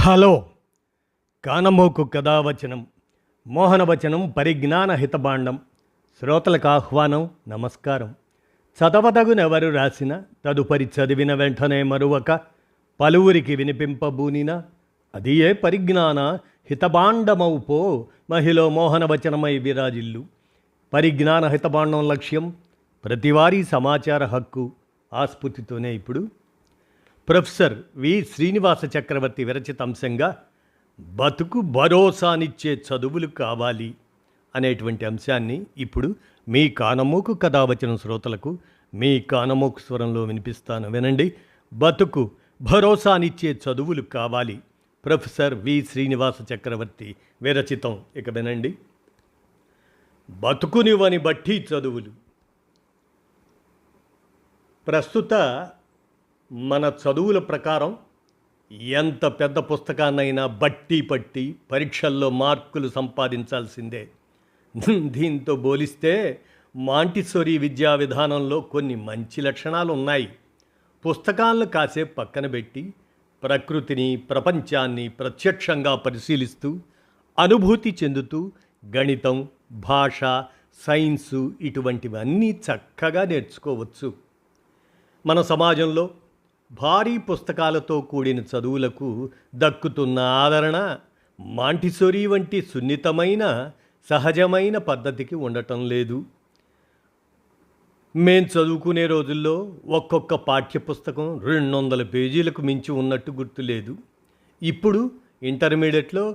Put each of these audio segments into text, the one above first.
Hello కానమోకు కథావచనం మోహనవచనం పరిజ్ఞాన హితబాండం శ్రోతలకు ఆహ్వానం నమస్కారం. చదవదగునెవరు రాసిన తదుపరి చదివిన వెంటనే మరువక పలువురికి వినిపింపబూనిన అది ఏ పరిజ్ఞాన హితబాండమౌపో మహిళ మోహనవచనమై విరాజిల్లు. పరిజ్ఞాన హితబాండం లక్ష్యం ప్రతివారీ సమాచార హక్కు. ఆస్ఫూర్తితోనే ఇప్పుడు ప్రొఫెసర్ వి శ్రీనివాస చక్రవర్తి విరచిత అంశంగా బతుకు భరోసానిచ్చే చదువులు కావాలి అనేటువంటి అంశాన్ని ఇప్పుడు మీ కానమోకు కథావచనం శ్రోతలకు మీ కానమోకు స్వరంలో వినిపిస్తాను, వినండి. బతుకు భరోసానిచ్చే చదువులు కావాలి, ప్రొఫెసర్ వి శ్రీనివాస చక్రవర్తి విరచితం. ఇక వినండి. బతుకునివని బట్టి చదువులు. ప్రస్తుత మన చదువుల ప్రకారం ఎంత పెద్ద పుస్తకాన్నైనా బట్టి పట్టి పరీక్షల్లో మార్కులు సంపాదించాల్సిందే. దీంతో పోలిస్తే మాంటిసోరీ విద్యా విధానంలో కొన్ని మంచి లక్షణాలు ఉన్నాయి. పుస్తకాలను కాసేపు పక్కన పెట్టి ప్రకృతిని, ప్రపంచాన్ని ప్రత్యక్షంగా పరిశీలిస్తూ అనుభూతి చెందుతూ గణితం, భాష, సైన్సు ఇటువంటివన్నీ చక్కగా నేర్చుకోవచ్చు. మన సమాజంలో భారీ పుస్తకాలతో కూడిన చదువులకు దక్కుతున్న ఆదరణ మాంటిసోరీ వంటి సున్నితమైన సహజమైన పద్ధతికి ఉండటం లేదు. మేం చదువుకునే రోజుల్లో ఒక్కొక్క పాఠ్యపుస్తకం 200 పేజీలకు మించి ఉన్నట్టు గుర్తులేదు. ఇప్పుడు ఇంటర్మీడియట్లో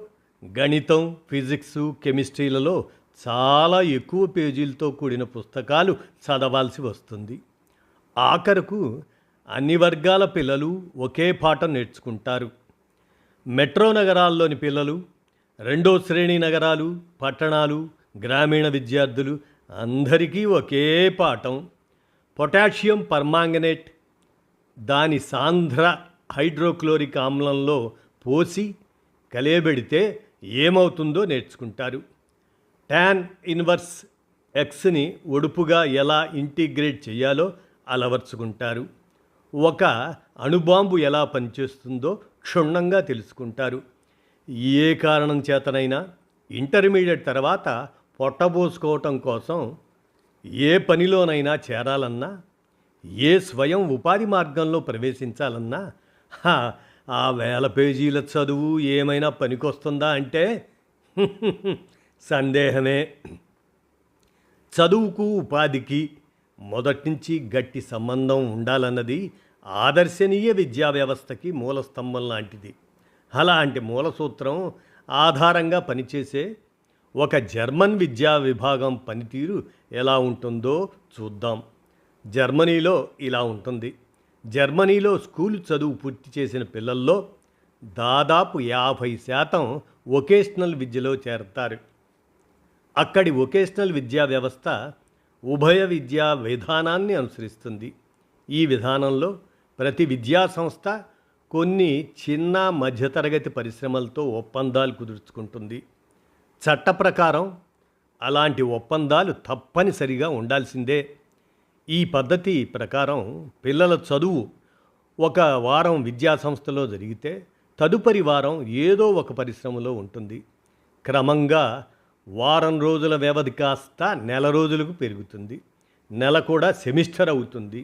గణితం, ఫిజిక్సు, కెమిస్ట్రీలలో చాలా ఎక్కువ పేజీలతో కూడిన పుస్తకాలు చదవాల్సి వస్తుంది. ఆఖరకు అన్ని వర్గాల పిల్లలు ఒకే పాఠం నేర్చుకుంటారు. మెట్రో నగరాల్లోని పిల్లలు, 2వ శ్రేణి నగరాలు, పట్టణాలు, గ్రామీణ విద్యార్థులు అందరికీ ఒకే పాఠం. పొటాషియం పర్మాంగనేట్ దాని సాంద్ర హైడ్రోక్లోరిక్ ఆమ్లంలో పోసి కలియబెడితే ఏమవుతుందో నేర్చుకుంటారు. టాన్ ఇన్వర్స్ ఎక్స్ని ఒడుపుగా ఎలా ఇంటిగ్రేట్ చేయాలో అలవర్చుకుంటారు. ఒక అణుబాంబు ఎలా పనిచేస్తుందో క్షుణ్ణంగా తెలుసుకుంటారు. ఏ కారణం చేతనైనా ఇంటర్మీడియట్ తర్వాత పొట్టబోసుకోవటం కోసం ఏ పనిలోనైనా చేరాలన్నా, ఏ స్వయం ఉపాధి మార్గంలో ప్రవేశించాలన్నా ఆ 1000 పేజీల చదువు ఏమైనా పనికొస్తుందా అంటే సందేహమే. చదువుకు ఉపాధికి మొదటి గట్టి సంబంధం ఉండాలన్నది ఆదర్శనీయ విద్యా వ్యవస్థకి మూలస్తంభం లాంటిది. అలాంటి మూల సూత్రం ఆధారంగా పనిచేసే ఒక జర్మన్ విద్యా విభాగం పనితీరు ఎలా ఉంటుందో చూద్దాం. జర్మనీలో ఇలా ఉంటుంది. జర్మనీలో స్కూల్ చదువు పూర్తి చేసిన పిల్లల్లో దాదాపు 50% వొకేషనల్ విద్యలో చేరతారు. అక్కడి వొకేషనల్ విద్యా వ్యవస్థ ఉభయ విద్యా విధానాన్ని అనుసరిస్తుంది. ఈ విధానంలో ప్రతి విద్యా సంస్థ కొన్ని చిన్న మధ్యతరగతి పరిశ్రమలతో ఒప్పందాలు కుదుర్చుకుంటుంది. చట్ట ప్రకారం అలాంటి ఒప్పందాలు తప్పనిసరిగా ఉండాల్సిందే. ఈ పద్ధతి ప్రకారం పిల్లల చదువు ఒక వారం విద్యా సంస్థలో జరిగితే తదుపరి వారం ఏదో ఒక పరిశ్రమలో ఉంటుంది. క్రమంగా వారం రోజుల వ్యవధి కాస్త నెల రోజులకు పెరుగుతుంది. నెల కూడా సెమిస్టర్ అవుతుంది.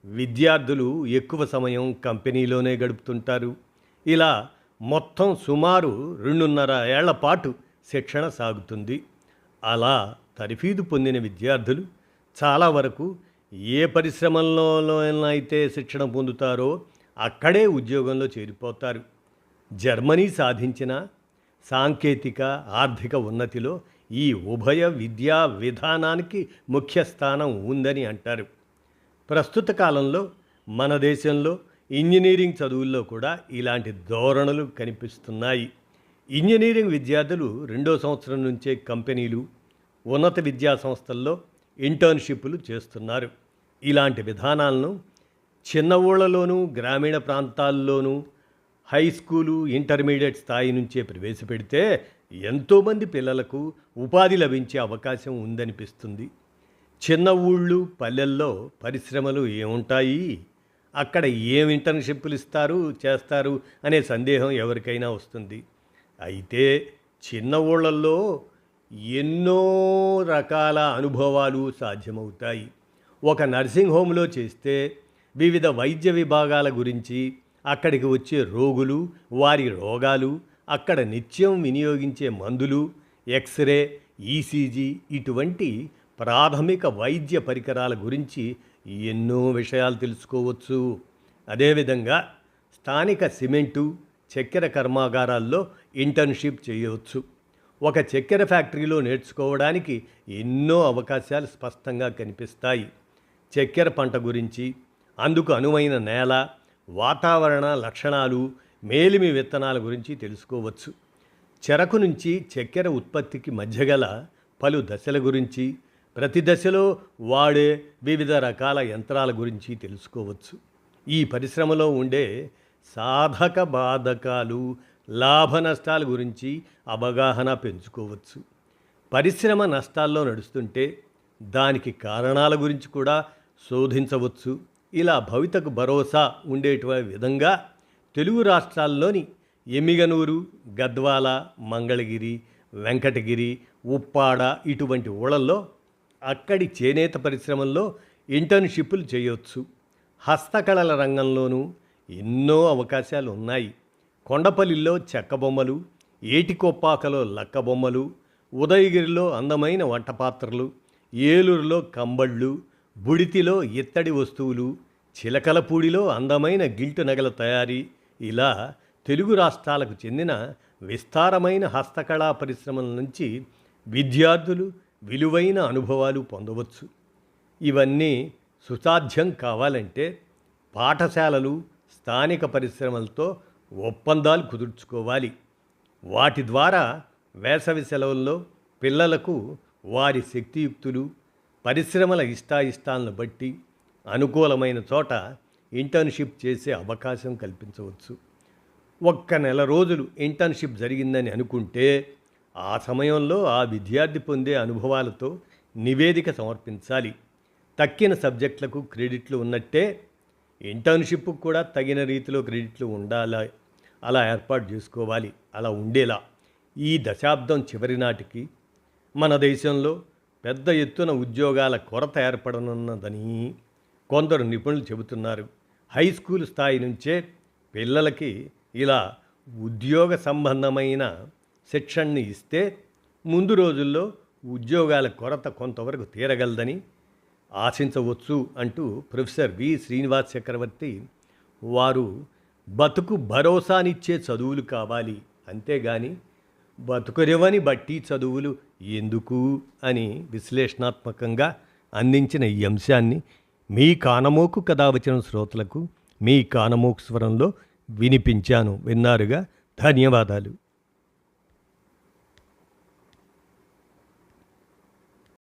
విద్యార్థులు ఎక్కువ సమయం కంపెనీలోనే గడుపుతుంటారు. ఇలా మొత్తం సుమారు 2.5 ఏళ్ల పాటు శిక్షణ సాగుతుంది. అలా తరఫీదు పొందిన విద్యార్థులు చాలా వరకు ఏ పరిశ్రమల్లోనైతే శిక్షణ పొందుతారో అక్కడే ఉద్యోగంలో చేరిపోతారు. జర్మనీ సాధించిన సాంకేతిక, ఆర్థిక ఉన్నతిలో ఈ ఉభయ విద్యా విధానానికి ముఖ్య స్థానం ఉందని అంటారు. ప్రస్తుత కాలంలో మన దేశంలో ఇంజనీరింగ్ చదువుల్లో కూడా ఇలాంటి ధోరణులు కనిపిస్తున్నాయి. ఇంజనీరింగ్ విద్యార్థులు 2వ సంవత్సరం నుంచే కంపెనీలు, ఉన్నత విద్యా సంస్థల్లో ఇంటర్న్షిప్లు చేస్తున్నారు. ఇలాంటి విధానాలను చిన్న ఊళ్ళలోనూ గ్రామీణ ప్రాంతాల్లోనూ హై స్కూలు, ఇంటర్మీడియట్ స్థాయి నుంచే ప్రవేశపెడితే ఎంతోమంది పిల్లలకు ఉపాధి లభించే అవకాశం ఉందనిపిస్తుంది. చిన్న ఊళ్ళు, పల్లెల్లో పరిశ్రమలు ఏముంటాయి? అక్కడ ఏం ఇంటర్న్షిప్లు ఇస్తారు చేస్తారు అనే సందేహం ఎవరికైనా వస్తుంది. అయితే చిన్న ఊళ్ళల్లో ఎన్నో రకాల అనుభవాలు సాధ్యమవుతాయి. ఒక నర్సింగ్ హోమ్లో చేస్తే వివిధ వైద్య విభాగాల గురించి, అక్కడికి వచ్చే రోగులు, వారి రోగాలు, అక్కడ నిత్యం వినియోగించే మందులు, ఎక్స్రే, ఈసీజీ ఇటువంటి ప్రాథమిక వైద్య పరికరాల గురించి ఎన్నో విషయాలు తెలుసుకోవచ్చు. అదేవిధంగా స్థానిక సిమెంటు, చక్కెర కర్మాగారాల్లో ఇంటర్న్షిప్ చేయవచ్చు. ఒక చక్కెర ఫ్యాక్టరీలో నేర్చుకోవడానికి ఎన్నో అవకాశాలు స్పష్టంగా కనిపిస్తాయి. చక్కెర పంట గురించి, అందుకు అనువైన నేల, వాతావరణ లక్షణాలు, మేలిమి విత్తనాల గురించి తెలుసుకోవచ్చు. చెరకు నుంచి చక్కెర ఉత్పత్తికి మధ్య గల పలు దశల గురించి, ప్రతి దశలో వాడే వివిధ రకాల యంత్రాల గురించి తెలుసుకోవచ్చు. ఈ పరిశ్రమలో ఉండే సాధక బాధకాలు, లాభ నష్టాల గురించి అవగాహన పెంచుకోవచ్చు. పరిశ్రమ నష్టాల్లో నడుస్తుంటే దానికి కారణాల గురించి కూడా శోధించవచ్చు. ఇలా భవితకు భరోసా ఉండేటువంటి విధంగా తెలుగు రాష్ట్రాల్లోని ఎమ్మిగనూరు, గద్వాల, మంగళగిరి, వెంకటగిరి, ఉప్పాడ ఇటువంటి ఊళ్ళల్లో అక్కడి చేనేత పరిశ్రమల్లో ఇంటర్న్షిప్లు చేయవచ్చు. హస్తకళల రంగంలోనూ ఎన్నో అవకాశాలు ఉన్నాయి. కొండపల్లిలో చెక్క బొమ్మలు, ఏటికొప్పాకలో లక్క బొమ్మలు, ఉదయగిరిలో అందమైన వంటపాత్రలు, ఏలూరులో కంబళ్ళు, బుడితిలో ఇత్తడి వస్తువులు, చిలకలపూడిలో అందమైన గిల్టు నగల తయారీ, ఇలా తెలుగు రాష్ట్రాలకు చెందిన విస్తారమైన హస్తకళా పరిశ్రమల నుంచి విద్యార్థులు విలువైన అనుభవాలు పొందవచ్చు. ఇవన్నీ సుసాధ్యం కావాలంటే పాఠశాలలు స్థానిక పరిశ్రమలతో ఒప్పందాలు కుదుర్చుకోవాలి. వాటి ద్వారా వేసవి సెలవుల్లో పిల్లలకు వారి శక్తియుక్తులు, పరిశ్రమల ఇష్టాయిష్టాలను బట్టి అనుకూలమైన చోట ఇంటర్న్షిప్ చేసే అవకాశం కల్పించవచ్చు. ఒక్క నెల రోజులు ఇంటర్న్షిప్ జరిగిందని అనుకుంటే ఆ సమయంలో ఆ విద్యార్థి పొందే అనుభవాలతో నివేదిక సమర్పించాలి. తక్కిన సబ్జెక్టులకు క్రెడిట్లు ఉన్నట్టే ఇంటర్న్షిప్కు కూడా తగిన రీతిలో క్రెడిట్లు ఉండాలి. అలా ఏర్పాటు చేసుకోవాలి. అలా ఉండేలా ఈ దశాబ్దం చివరి నాటికి మన దేశంలో పెద్ద ఎత్తున ఉద్యోగాల కొరత ఏర్పడనున్నదని కొందరు నిపుణులు చెబుతున్నారు. హై స్కూల్ స్థాయి నుంచే పిల్లలకి ఇలా ఉద్యోగ సంబంధమైన శిక్షణని ఇస్తే ముందు రోజుల్లో ఉద్యోగాల కొరత కొంతవరకు తీరగలదని ఆశించవచ్చు అంటూ ప్రొఫెసర్ వి శ్రీనివాస్ చక్రవర్తి వారు బతుకు భరోసానిచ్చే చదువులు కావాలి, అంతేగాని బతుకురెవని బట్టి చదువులు ఎందుకు అని విశ్లేషణాత్మకంగా అందించిన ఈ అంశాన్ని మీ కానమోకు కథ వచ్చిన శ్రోతలకు మీ కానమోకు స్వరంలో వినిపించాను. విన్నారుగా. ధన్యవాదాలు.